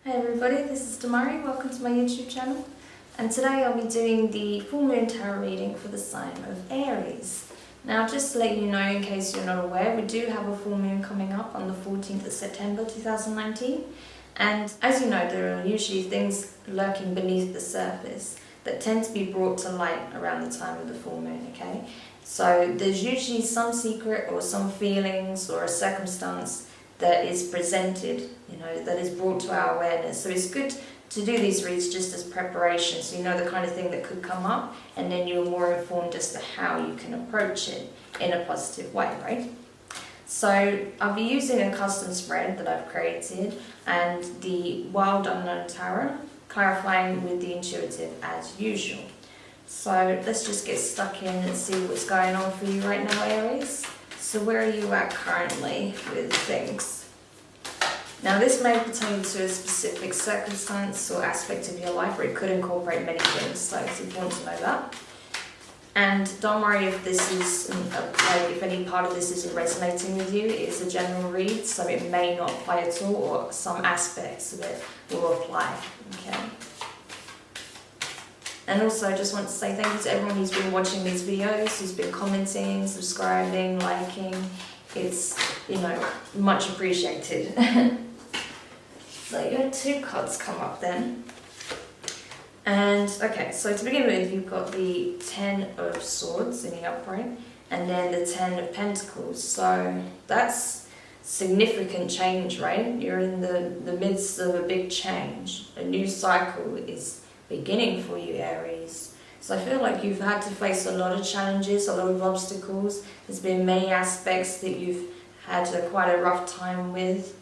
Hey everybody, this is Demari. Welcome to my YouTube channel. And today I'll be doing the full moon tarot reading for the sign of Aries. Now, just to let you know, in case you're not aware, we do have a full moon coming up on the 14th of September 2019. And as you know, there are usually things lurking beneath the surface that tend to be brought to light around the time of the full moon, okay? So there's usually some secret or some feelings or a circumstance that is presented, that is brought to our awareness. So it's good to do these reads just as preparation, so you know the kind of thing that could come up, and then you're more informed as to how you can approach it in a positive way, right? So I'll be using a custom spread that I've created and the Wild Unknown Tarot, clarifying with the intuitive as usual. So let's just get stuck in and see what's going on for you right now, Aries. So where are you at currently with things? Now, this may pertain to a specific circumstance or aspect of your life, or it could incorporate many things, so it's important to know that. And don't worry if this is, if any part of this isn't resonating with you. It is a general read, so it may not apply at all, or some aspects of it will apply, okay? And also, I just want to say thank you to everyone who's been watching these videos, who's been commenting, subscribing, liking. It's, much appreciated. So you had two cards come up then. And, okay, so to begin with, you've got the Ten of Swords in the upright, and then the Ten of Pentacles. So that's significant change, right? You're in the midst of a big change. A new cycle is beginning for you, Aries. So I feel like you've had to face a lot of challenges, a lot of obstacles. There's been many aspects that you've had quite a rough time with.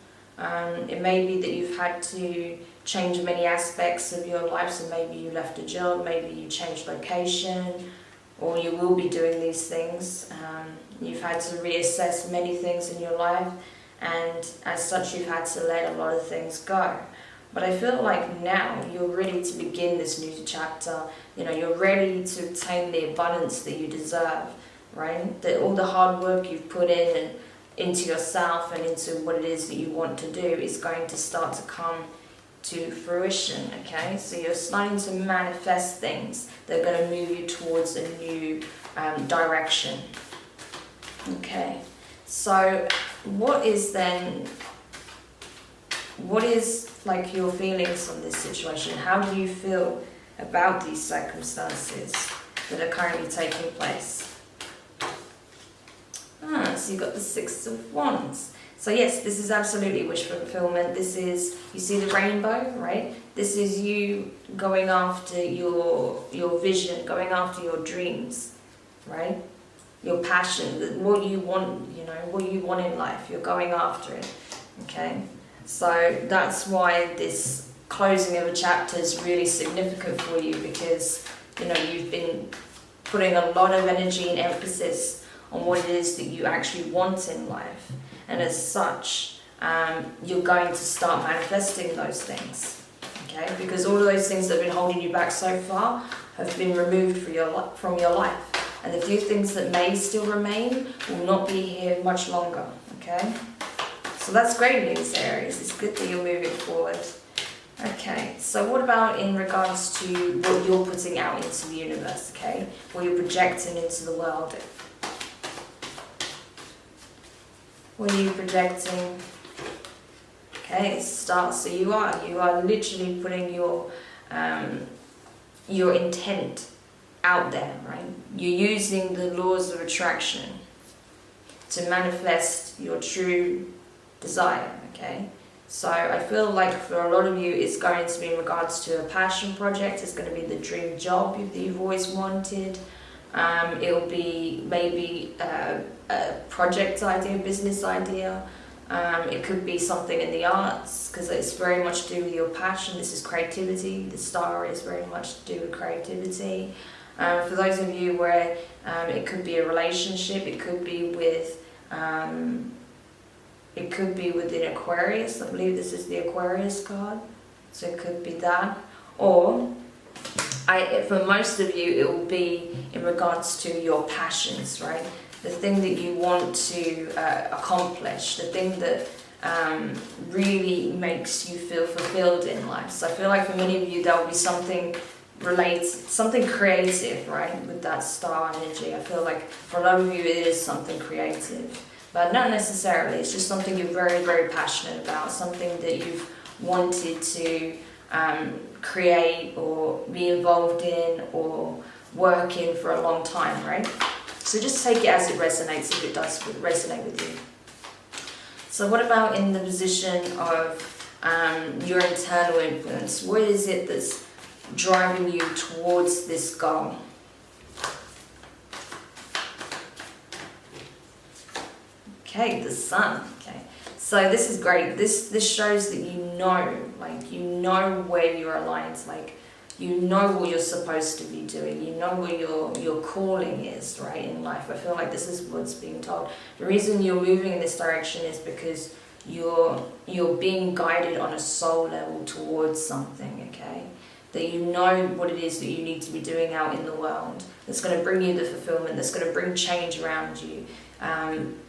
It may be that you've had to change many aspects of your life, so maybe you left a job, maybe you changed location, or you will be doing these things. You've had to reassess many things in your life, and as such you've had to let a lot of things go. But I feel like now you're ready to begin this new chapter. You're ready to obtain the abundance that you deserve, right? That all the hard work you've put in and into yourself and into what it is that you want to do is going to start to come to fruition, okay? So you're starting to manifest things that are going to move you towards a new direction, okay? So what is like your feelings on this situation? How do you feel about these circumstances that are currently taking place? So you've got the Six of Wands. So yes, this is absolutely wish fulfillment. This is, you see the rainbow, right? This is you going after your vision, going after your dreams, right? Your passion, what you want, what you want in life. You're going after it, okay? So that's why this closing of a chapter is really significant for you, because, you've been putting a lot of energy and emphasis on what it is that you actually want in life. And as such, you're going to start manifesting those things, okay? Because all of those things that have been holding you back so far have been removed from your life. And the few things that may still remain will not be here much longer, okay? So that's great news, Aries. It's good that you're moving forward. Okay, so what about in regards to what you're putting out into the universe, okay? What you're projecting into the world? What are you projecting? Okay, start. So you are literally putting your intent out there, right? You're using the laws of attraction to manifest your true desire, okay? So I feel like for a lot of you, it's going to be in regards to a passion project. It's going to be the dream job that you've always wanted. It'll be maybe a project idea, business idea. It could be something in the arts, because it's very much to do with your passion. This is creativity. The star is very much to do with creativity. For those of you where it could be a relationship, it could be with an Aquarius. I believe this is the Aquarius card, so it could be that. Or for most of you, it will be in regards to your passions, right? The thing that you want to accomplish, the thing that really makes you feel fulfilled in life. So I feel like for many of you, there will be something related, something creative, right, with that star energy. I feel like for a lot of you, it is something creative, but not necessarily. It's just something you're very, very passionate about, something that you've wanted to create or be involved in or work in for a long time, right? So just take it as it resonates, if it does resonate with you. So what about in the position of your internal influence? What is it that's driving you towards this goal? Okay, the sun. Okay, so this is great. This shows that you know, like you know where you're aligned, like you know what you're supposed to be doing. You know what your calling is, right, in life. I feel like this is what's being told. The reason you're moving in this direction is because you're being guided on a soul level towards something, okay? That you know what it is that you need to be doing out in the world. That's going to bring you the fulfillment. That's going to bring change around you.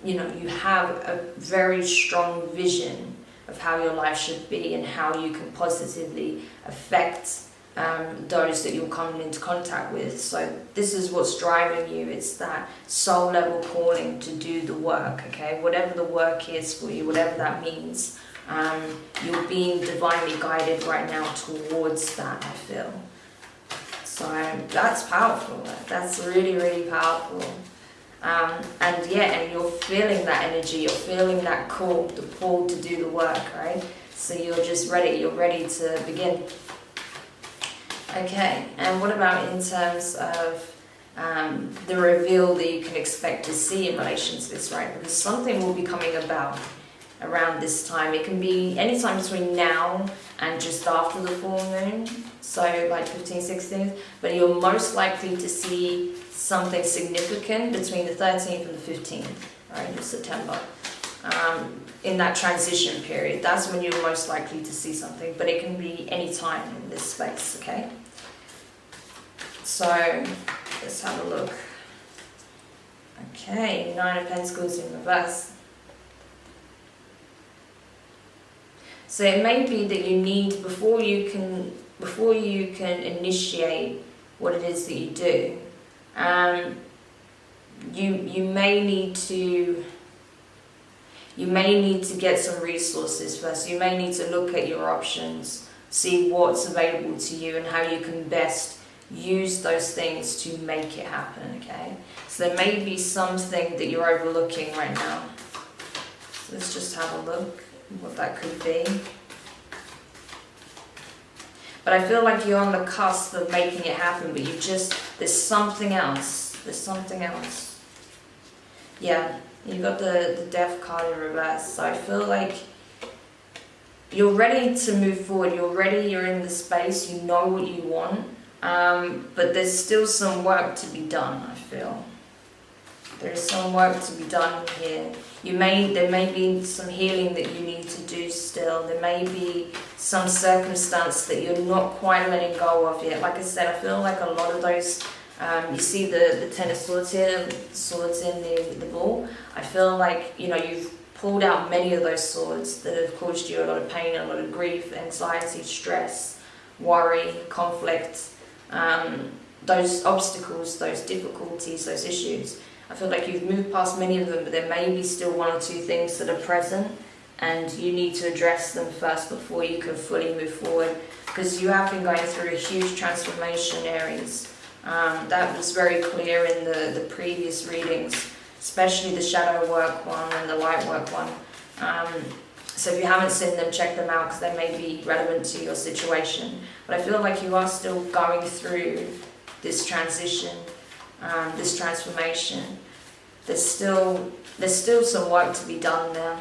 You know, you have a very strong vision of how your life should be and how you can positively affect those that you're coming into contact with. So this is what's driving you. It's that soul level calling to do the work, okay? Whatever the work is for you, whatever that means, you're being divinely guided right now towards that, I feel. So that's powerful. That's really, really powerful. And yeah, and you're feeling that energy, you're feeling that call, the pull to do the work, right? So you're just ready, you're ready to begin. Okay, and what about in terms of the reveal that you can expect to see in relation to this, right? Because something will be coming about around this time. It can be any time between now and just after the full moon, so like 15th, 16th, but you're most likely to see something significant between the 13th and the 15th, right, of September. In that transition period, that's when you're most likely to see something, but it can be any time in this space, okay? So let's have a look. Okay, 9 of Pentacles in reverse. So it may be that you need, before you can initiate what it is that you do, you may need to get some resources first. You may need to look at your options, see what's available to you and how you can best use those things to make it happen, okay? So there may be something that you're overlooking right now. So let's just have a look what that could be. But I feel like you're on the cusp of making it happen, but there's something else. There's something else. Yeah, you got the Death card in reverse. So I feel like you're ready to move forward. You're ready, you're in the space, you know what you want. But there's still some work to be done, I feel. There's some work to be done here. There may be some healing that you need to do still. There may be some circumstance that you're not quite letting go of yet. Like I said, I feel like a lot of those, you see the Ten of Swords here, swords in the ball. I feel like, you know, you've pulled out many of those swords that have caused you a lot of pain, a lot of grief, anxiety, stress, worry, conflict, those obstacles, those difficulties, those issues. I feel like you've moved past many of them, but there may be still one or two things that are present, and you need to address them first before you can fully move forward, because you have been going through a huge transformation, Aries. That was very clear in the previous readings, especially the shadow work one and the light work one. So if you haven't seen them, check them out, because they may be relevant to your situation. But I feel like you are still going through this transition, this transformation. There's still some work to be done there.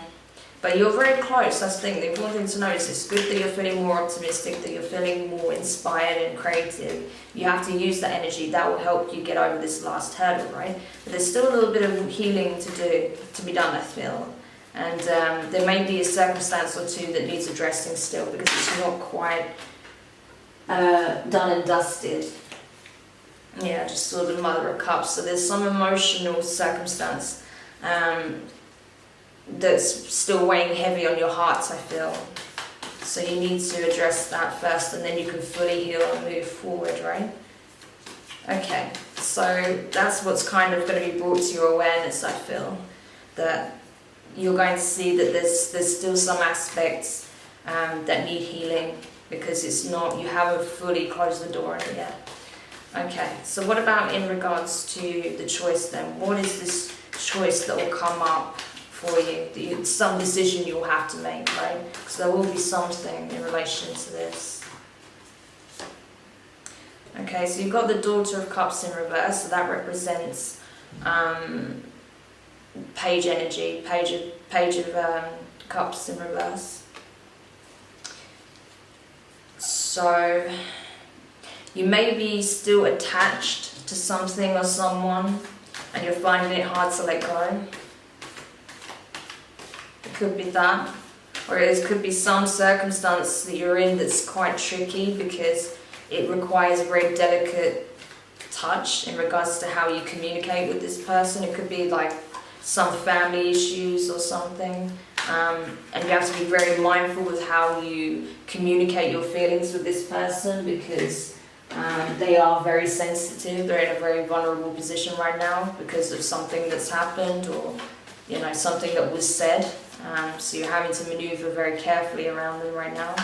But you're very close, that's the thing. The important thing to know is it's good that you're feeling more optimistic, that you're feeling more inspired and creative. You have to use that energy. That will help you get over this last hurdle, right? But there's still a little bit of healing to be done, I feel. And there may be a circumstance or two that needs addressing still, because it's not quite done and dusted. Yeah, just saw the Mother of Cups. So there's some emotional circumstance that's still weighing heavy on your heart, I feel. So you need to address that first, and then you can fully heal and move forward, right? Okay, so that's what's kind of going to be brought to your awareness, I feel. That you're going to see that there's still some aspects that need healing, because it's not, you haven't fully closed the door on it yet. Okay, so what about in regards to the choice then? What is this choice that will come up for you? Some decision you'll have to make, right? Because there will be something in relation to this. Okay, so you've got the Daughter of Cups in reverse, so that represents page energy, page of cups in reverse. So you may be still attached to something or someone, and you're finding it hard to let go. It could be that, or it could be some circumstance that you're in that's quite tricky because it requires a very delicate touch in regards to how you communicate with this person. It could be like some family issues or something, and you have to be very mindful with how you communicate your feelings with this person, because they are very sensitive. They're in a very vulnerable position right now because of something that's happened, or something that was said. So you're having to maneuver very carefully around them right now.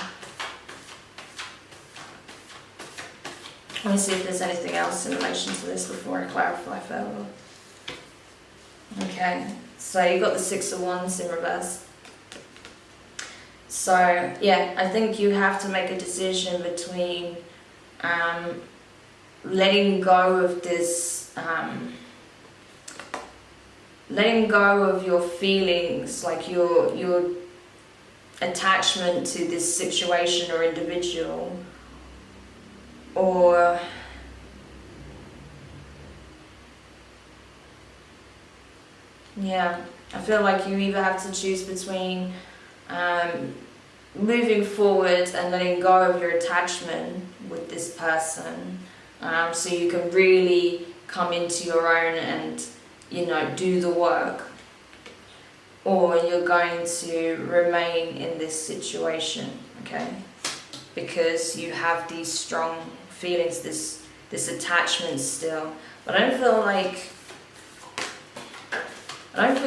Let me see if there's anything else in relation to this before I clarify further. Okay, so you've got the Six of Wands in reverse. So yeah, I think you have to make a decision between letting go of this, letting go of your feelings, like your attachment to this situation or individual, or yeah, I feel like you either have to choose between moving forward and letting go of your attachment with this person, so you can really come into your own and do the work, or you're going to remain in this situation, okay, because you have these strong feelings, this attachment still. But I don't feel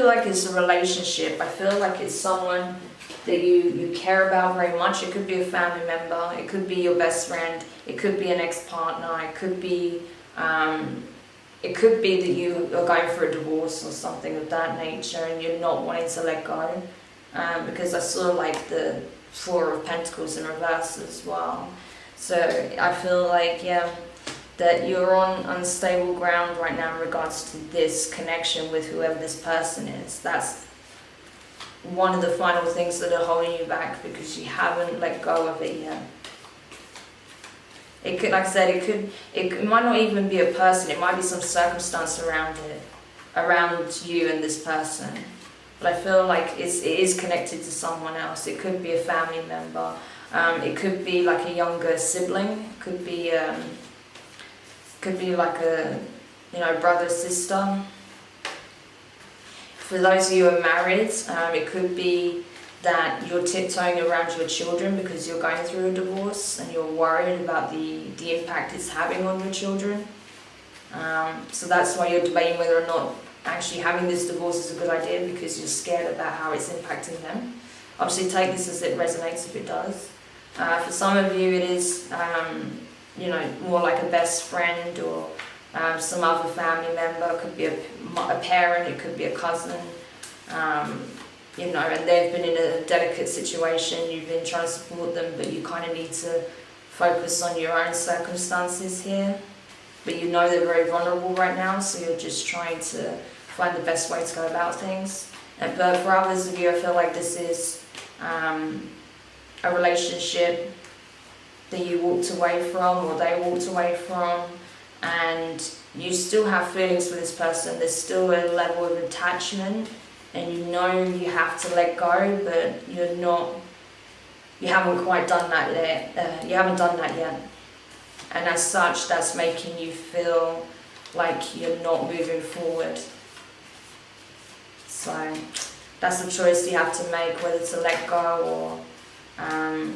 like it's a relationship. I feel like it's someone that you care about very much. It could be a family member, it could be your best friend, it could be an ex-partner, it could be that you are going for a divorce or something of that nature, and you're not wanting to let go, because I saw like the Four of Pentacles in reverse as well. So I feel like, yeah, that you're on unstable ground right now in regards to this connection with whoever this person is. That's one of the final things that are holding you back, because you haven't let go of it yet. It could, like I said, it might not even be a person. It might be some circumstance around it, around you and this person. But I feel like it is connected to someone else. It could be a family member. It could be like a younger sibling. It could be like a brother, sister. For those of you who are married, it could be that you're tiptoeing around your children because you're going through a divorce and you're worried about the impact it's having on your children. So that's why you're debating whether or not actually having this divorce is a good idea, because you're scared about how it's impacting them. Obviously take this as it resonates if it does. For some of you it is more like a best friend, or some other family member. It could be a parent, it could be a cousin, and they've been in a delicate situation. You've been trying to support them, but you kind of need to focus on your own circumstances here. But they're very vulnerable right now, so you're just trying to find the best way to go about things. But for others of you, I feel like this is a relationship that you walked away from, or they walked away from, and you still have feelings for this person. There's still a level of attachment, and you have to let go, but you haven't quite done that yet. You haven't done that yet. And as such, that's making you feel like you're not moving forward. So that's the choice you have to make, whether to let go or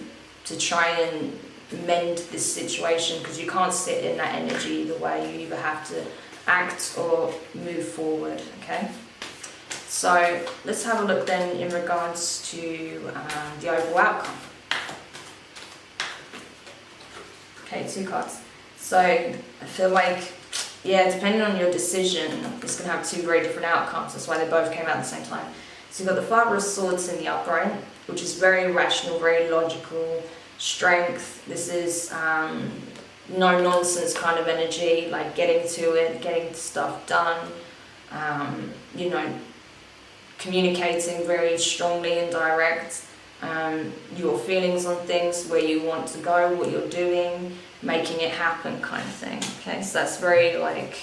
to try and mend this situation, because you can't sit in that energy either way. You either have to act or move forward, okay? So let's have a look then in regards to the overall outcome. Okay, 2 cards. So I feel like, yeah, depending on your decision, it's going to have 2 very different outcomes. That's why they both came out at the same time. So you've got the Father of Swords in the upright, which is very rational, very logical, strength. This is no nonsense kind of energy, like getting to it, getting stuff done, you know, communicating very strongly and direct, your feelings on things, where you want to go, what you're doing, making it happen kind of thing. Okay, so that's very like,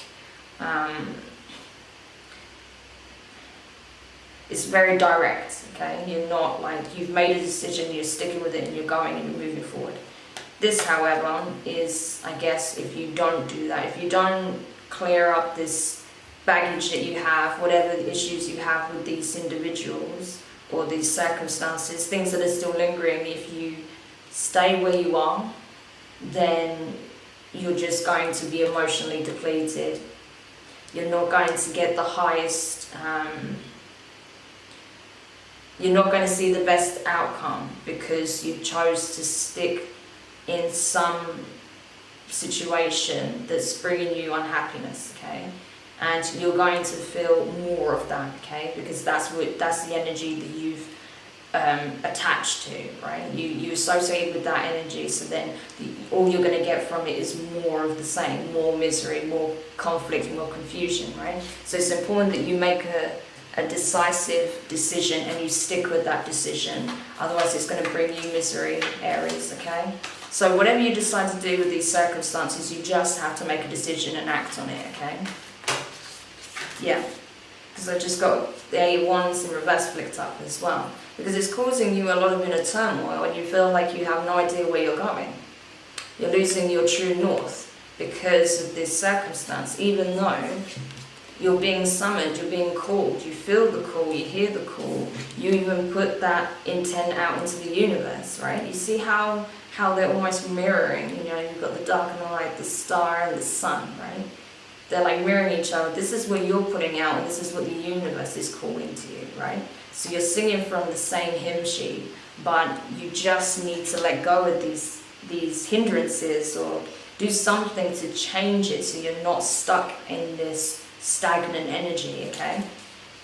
it's very direct, okay? You're not like, you've made a decision, you're sticking with it and you're going and you're moving forward. This, however, is, I guess, if you don't do that, if you don't clear up this baggage that you have, whatever the issues you have with these individuals or these circumstances, things that are still lingering, if you stay where you are, then you're just going to be emotionally depleted. You're not going to get the highest, you're not going to see the best outcome because you chose to stick in some situation that's bringing you unhappiness, okay? And you're going to feel more of that, okay? Because that's the energy that you've attached to, right? You associate with that energy, so then all you're going to get from it is more of the same, more misery, more conflict, more confusion, right? So it's important that you make a decisive decision and you stick with that decision, otherwise it's going to bring you misery, Aries, okay? So whatever you decide to do with these circumstances, you just have to make a decision and act on it, okay? Yeah, because I just got the 8 Wands in reverse flicked up as well, because it's causing you a lot of inner turmoil and you feel like you have no idea where you're going. You're losing your true north because of this circumstance, even though you're being summoned, you're being called, you feel the call, you hear the call, you even put that intent out into the universe, right? You see how they're almost mirroring, you know, you've got the dark and the light, the star and the sun, right? They're like mirroring each other. This is what you're putting out and this is what the universe is calling to you, right? So you're singing from the same hymn sheet, but you just need to let go of these hindrances or do something to change it so you're not stuck in this stagnant energy, okay?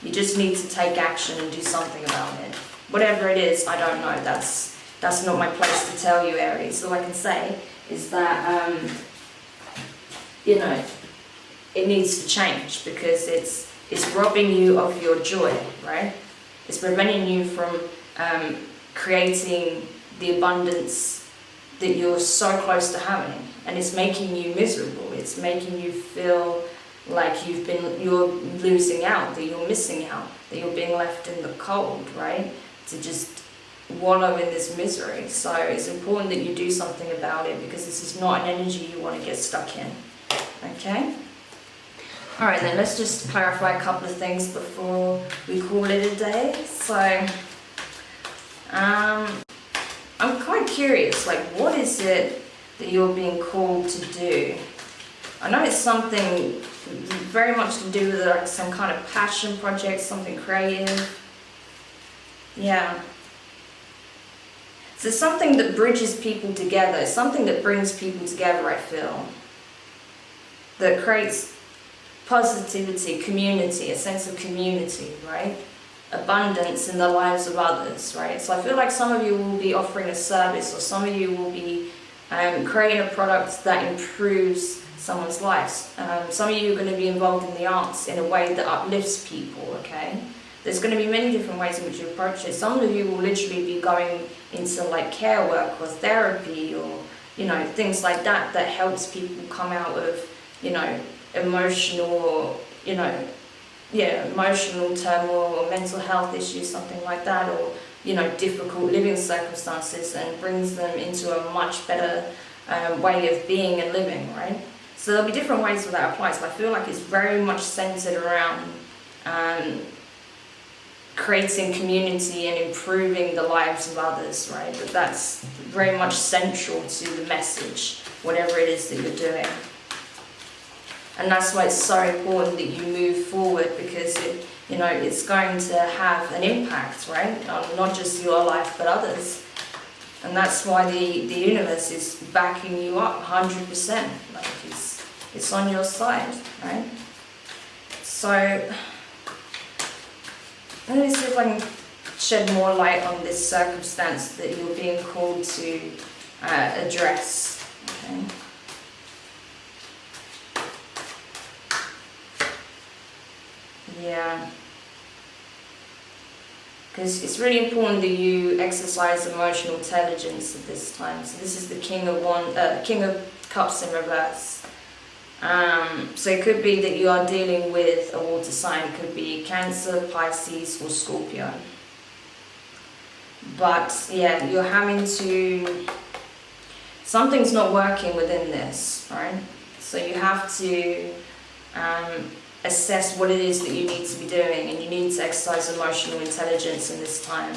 You just need to take action and do something about it. Whatever it is, I don't know. That's not my place to tell you, Aries. All I can say is that, you know, it needs to change because it's robbing you of your joy, right? It's preventing you from creating the abundance that you're so close to having, and it's making you miserable. It's making you feel like you're losing out, that you're missing out, that you're being left in the cold, right? To just wallow in this misery. So it's important that you do something about it because this is not an energy you want to get stuck in, okay? All right, then let's just clarify a couple of things before we call it a day. So, I'm quite curious, like, what is it that you're being called to do? I know it's something very much to do with like some kind of passion project, something creative. Yeah. So something that bridges people together, something that brings people together, I feel. That creates positivity, community, a sense of community, right? Abundance in the lives of others, right? So I feel like some of you will be offering a service, or some of you will be creating a product that improves someone's lives. Some of you are going to be involved in the arts in a way that uplifts people, okay? There's going to be many different ways in which you approach it. Some of you will literally be going into like care work or therapy or, you know, things like that that helps people come out of, you know, emotional, you know, emotional turmoil or mental health issues, something like that, or, you know, difficult living circumstances, and brings them into a much better way of being and living, right? So there'll be different ways where that applies, but I feel like it's very much centered around creating community and improving the lives of others, right? But that's very much central to the message, whatever it is that you're doing. And that's why it's so important that you move forward, because it's going to have an impact, right? On not just your life, but others. And that's why the universe is backing you up 100%. Like it's on your side, right? So let me see if I can shed more light on this circumstance that you're being called to address. Okay. Yeah. Because it's really important that you exercise emotional intelligence at this time. So this is the King of Cups in reverse. So it could be that you are dealing with a water sign. It could be Cancer, Pisces, or Scorpio. But yeah, you're having to... Something's not working within this, right? So you have to assess what it is that you need to be doing, and you need to exercise emotional intelligence in this time,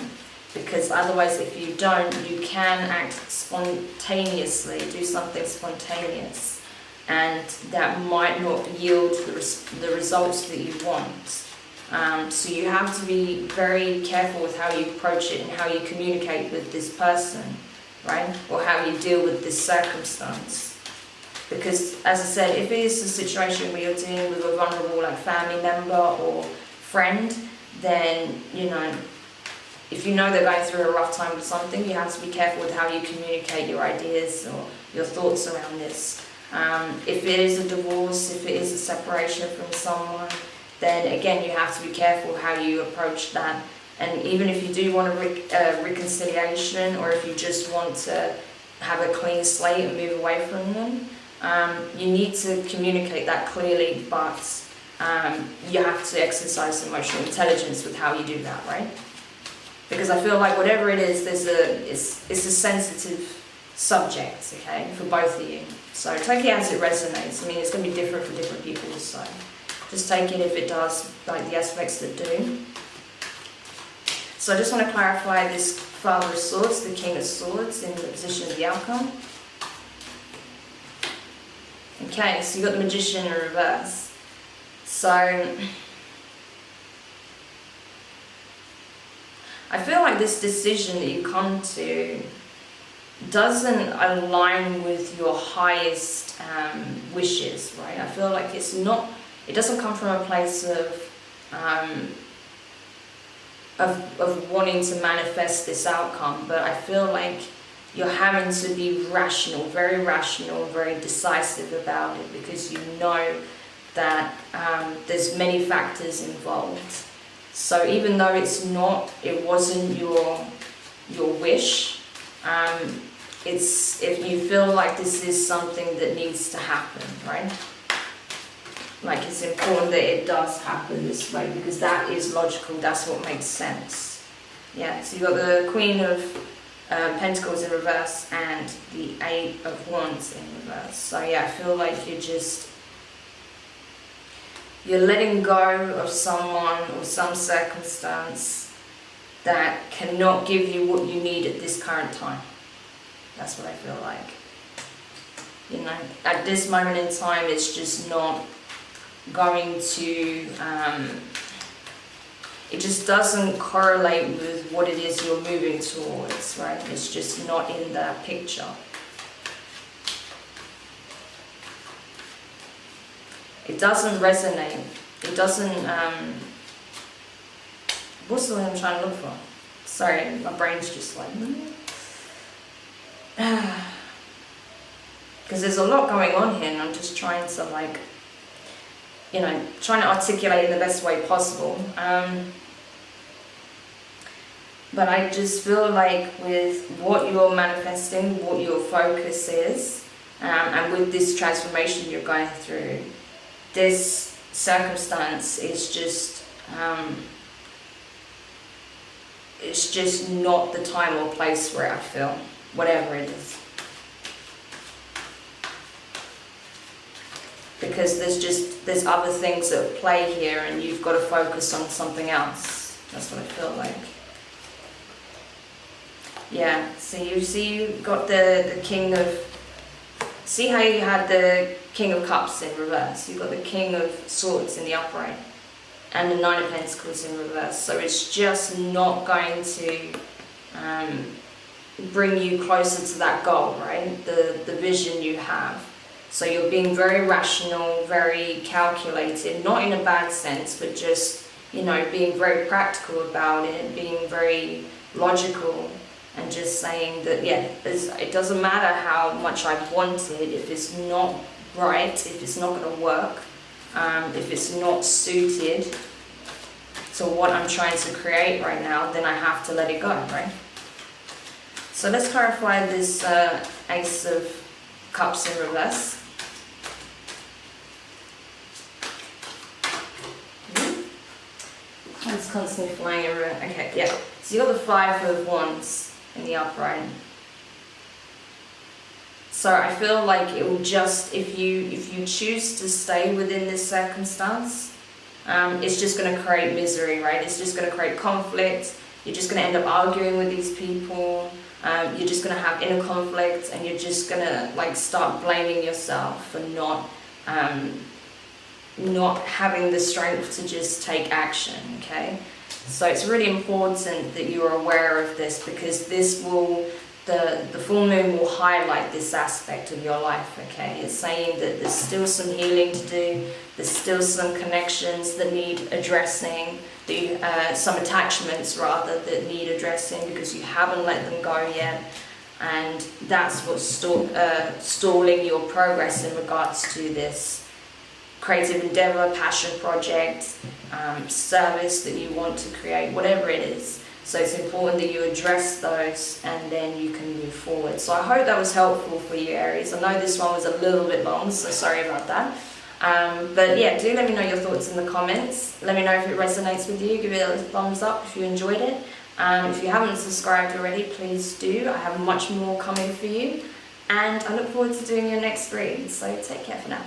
because otherwise, if you don't, you can act spontaneously, do something spontaneous, and that might not yield the results that you want. So you have to be very careful with how you approach it and how you communicate with this person, right? Or how you deal with this circumstance. Because, as I said, if it is a situation where you're dealing with a vulnerable, like, family member or friend, then, if you know they're going through a rough time with something, you have to be careful with how you communicate your ideas or your thoughts around this. If it is a divorce, if it is a separation from someone, then again you have to be careful how you approach that. And even if you do want a reconciliation, or if you just want to have a clean slate and move away from them, you need to communicate that clearly, but you have to exercise emotional intelligence with how you do that, right? Because I feel like whatever it is, it's a sensitive subject, okay, for both of you. So take it as it resonates. I mean, it's going to be different for different people, so just take it if it does, like the aspects that do. So I just want to clarify this Father of Swords, the King of Swords, in the position of the outcome. Okay, so you've got the Magician in reverse. So I feel like this decision that you come to doesn't align with your highest wishes, right? I feel like it doesn't come from a place of wanting to manifest this outcome, but I feel like you're having to be rational, very decisive about it, because you know that there's many factors involved. So even though it wasn't your wish, if you feel like this is something that needs to happen, right? Like, it's important that it does happen this way, because that is logical, that's what makes sense. Yeah, so you've got the Queen of Pentacles in reverse and the Eight of Wands in reverse. So yeah, I feel like you're letting go of someone or some circumstance that cannot give you what you need at this current time. That's what I feel like. At this moment in time, it's just not going to, it just doesn't correlate with what it is you're moving towards, right? It's just not in the picture. It doesn't resonate. It doesn't, what's the word I'm trying to look for? Sorry, my brain's just like, because there's a lot going on here, and I'm just trying to, like, trying to articulate in the best way possible. But I just feel like with what you're manifesting, what your focus is, and with this transformation you're going through, this circumstance is just, it's just not the time or place for it, I feel, whatever it is. Because there's other things at play here, and you've got to focus on something else. That's what I feel like. Yeah, so you see you got the King of... See how you had the King of Cups in reverse? You got the King of Swords in the upright. And the Nine of Pentacles in reverse. So it's just not going to bring you closer to that goal, right? The vision you have. So you're being very rational, very calculated, not in a bad sense, but just, you know, being very practical about it, being very logical, and just saying that, yeah, it doesn't matter how much I want it, if it's not right, if it's not going to work, if it's not suited to what I'm trying to create right now, then I have to let it go, right? So let's clarify this Ace of Cups in reverse. It's constantly flying everywhere. Okay, yeah. So you got the Five of Wands in the upright. So I feel like it will just, if you choose to stay within this circumstance, it's just going to create misery, right? It's just going to create conflict. You're just going to end up arguing with these people. You're just going to have inner conflict, and you're just going to like start blaming yourself for not having the strength to just take action, okay? So it's really important that you're aware of this, because this will, the full moon will highlight this aspect of your life, okay? It's saying that there's still some healing to do, there's still some connections that need addressing, some attachments rather that need addressing because you haven't let them go yet, and that's what's stalling your progress in regards to this creative endeavor, passion project, service that you want to create, whatever it is. So it's important that you address those, and then you can move forward. So I hope that was helpful for you, Aries. I know this one was a little bit long, so sorry about that. But yeah, do let me know your thoughts in the comments. Let me know if it resonates with you. Give it a thumbs up if you enjoyed it. If you haven't subscribed already, please do. I have much more coming for you. And I look forward to doing your next read. So take care for now.